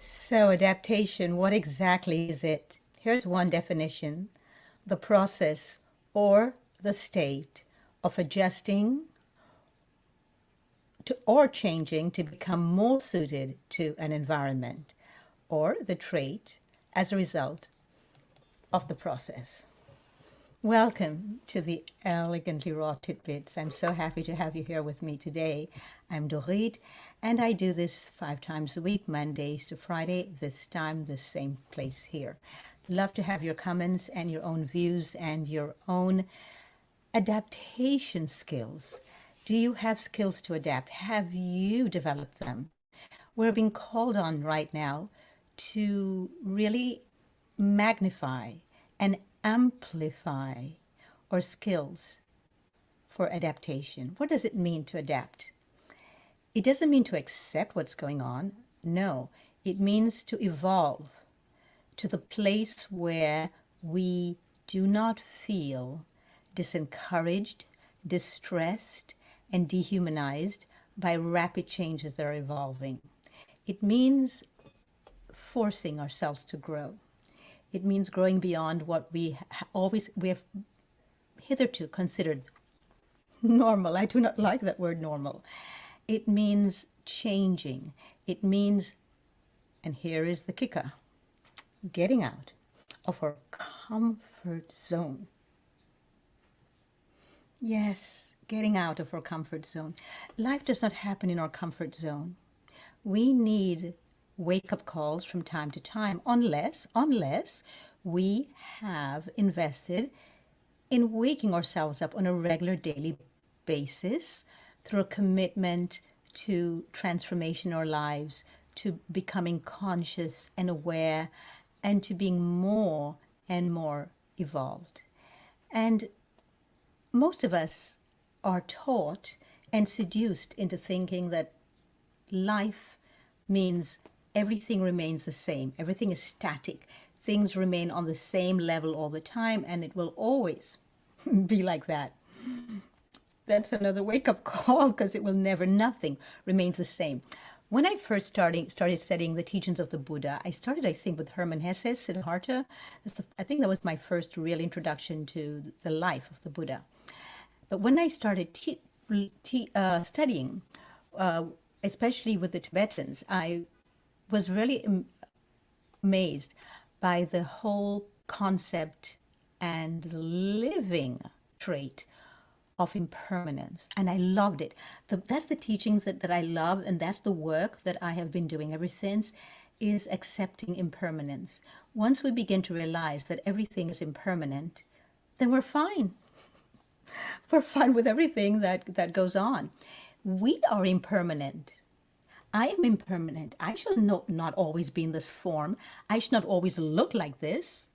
So, adaptation, what exactly is it? Here's one definition: the process or the state of adjusting to, or changing to become more suited to an environment, or the trait as a result of the process. Welcome to the Elegantly Raw Tidbits. I'm so happy to have you here with me today. I'm Dorit, and I do this 5 times a week, Mondays to Friday, this time, the same place here. Love to have your comments and your own views and your own adaptation skills. Do you have skills to adapt? Have you developed them? We're being called on right now to really magnify and amplify our skills for adaptation. What does it mean to adapt? It doesn't mean to accept what's going on. No, it means to evolve to the place where we do not feel disencouraged, distressed, and dehumanized by rapid changes that are evolving. It means forcing ourselves to grow. It means growing beyond what we have hitherto considered normal. I do not like that word normal. It means changing. It means, and here is the kicker, getting out of our comfort zone. Yes, getting out of our comfort zone. Life does not happen in our comfort zone. We need wake-up calls from time to time, unless we have invested in waking ourselves up on a regular daily basis through a commitment to transformation in our lives, to becoming conscious and aware, and to being more and more evolved. And most of us are taught and seduced into thinking that life means everything remains the same, everything is static, things remain on the same level all the time, and it will always be like that. That's another wake-up call, because it will never, nothing remains the same. When I first started studying the teachings of the Buddha, I started, I think, with Hermann Hesse, Siddhartha. I think that was my first real introduction to the life of the Buddha. But when I started studying, especially with the Tibetans, I was really amazed by the whole concept and living trait of impermanence. And I loved it. That's the teachings that I love, and that's the work that I have been doing ever since, is accepting impermanence. Once we begin to realize that everything is impermanent, then we're fine. We're fine with everything that goes on. We are impermanent. I am impermanent. I shall not always be in this form. I should not always look like this.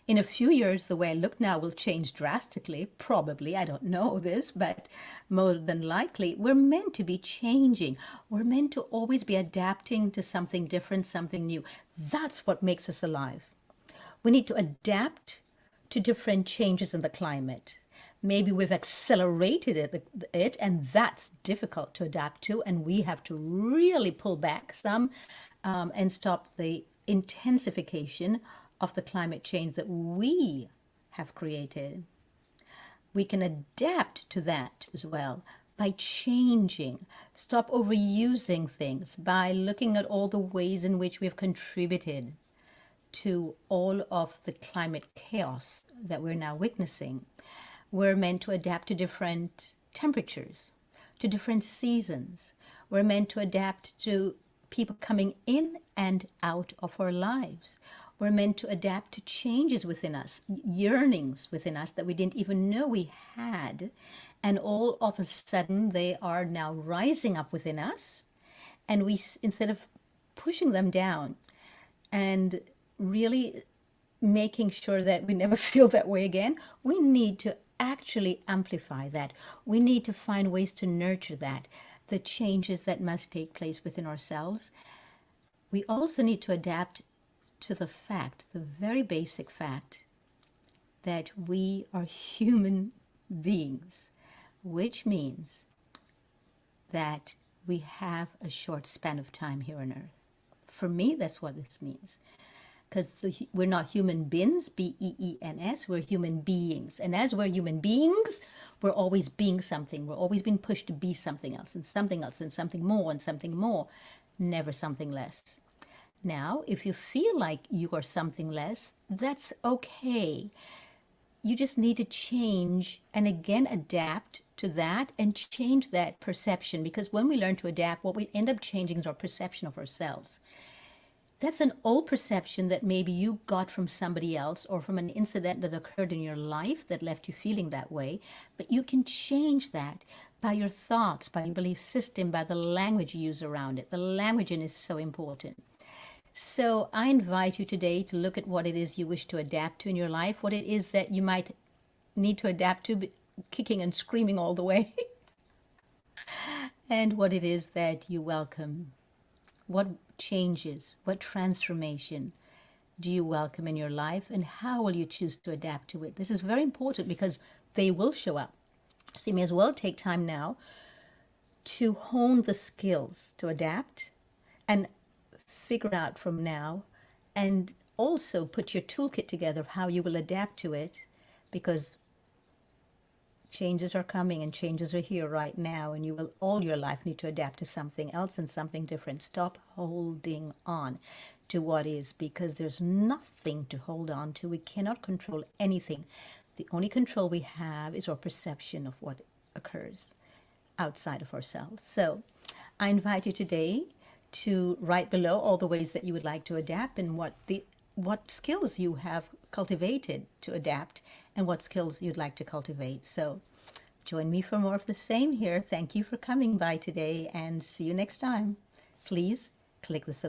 In a few years, the way I look now will change drastically. Probably, I don't know this, but more than likely, we're meant to be changing. We're meant to always be adapting to something different, something new. That's what makes us alive. We need to adapt to different changes in the climate. Maybe we've accelerated it, and that's difficult to adapt to, and we have to really pull back some and stop the intensification of the climate change that we have created. We can adapt to that as well by changing, stop overusing things, by looking at all the ways in which we have contributed to all of the climate chaos that we're now witnessing. We're meant to adapt to different temperatures, to different seasons. We're meant to adapt to people coming in and out of our lives. We're meant to adapt to changes within us, yearnings within us that we didn't even know we had. And all of a sudden, they are now rising up within us. And we, instead of pushing them down and really making sure that we never feel that way again, we need to actually amplify that. We need to find ways to nurture that, the changes that must take place within ourselves. We also need to adapt to the fact, the very basic fact, that we are human beings, which means that we have a short span of time here on earth. For me, that's what this means. Because we're not human beings, beens, we're human beings. And as we're human beings, we're always being something. We're always being pushed to be something else and something else and something more and something more, never something less. Now, if you feel like you are something less, that's okay. You just need to change and again adapt to that and change that perception, because when we learn to adapt, what we end up changing is our perception of ourselves. That's an old perception that maybe you got from somebody else or from an incident that occurred in your life that left you feeling that way. But you can change that by your thoughts, by your belief system, by the language you use around it. The languaging is so important. So I invite you today to look at what it is you wish to adapt to in your life, what it is that you might need to adapt to, kicking and screaming all the way, and what it is that you welcome. What changes, what transformation do you welcome in your life, and how will you choose to adapt to it? This is very important because they will show up. So you may as well take time now to hone the skills to adapt and figure out from now, and also put your toolkit together of how you will adapt to it, because changes are coming and changes are here right now, and you will all your life need to adapt to something else and something different. Stop holding on to what is, because there's nothing to hold on to. We cannot control anything. The only control we have is our perception of what occurs outside of ourselves. So I invite you today to write below all the ways that you would like to adapt, and what skills you have cultivated to adapt, and what skills you'd like to cultivate. So join me for more of the same here. Thank you for coming by today, and see you next time. Please click the subscribe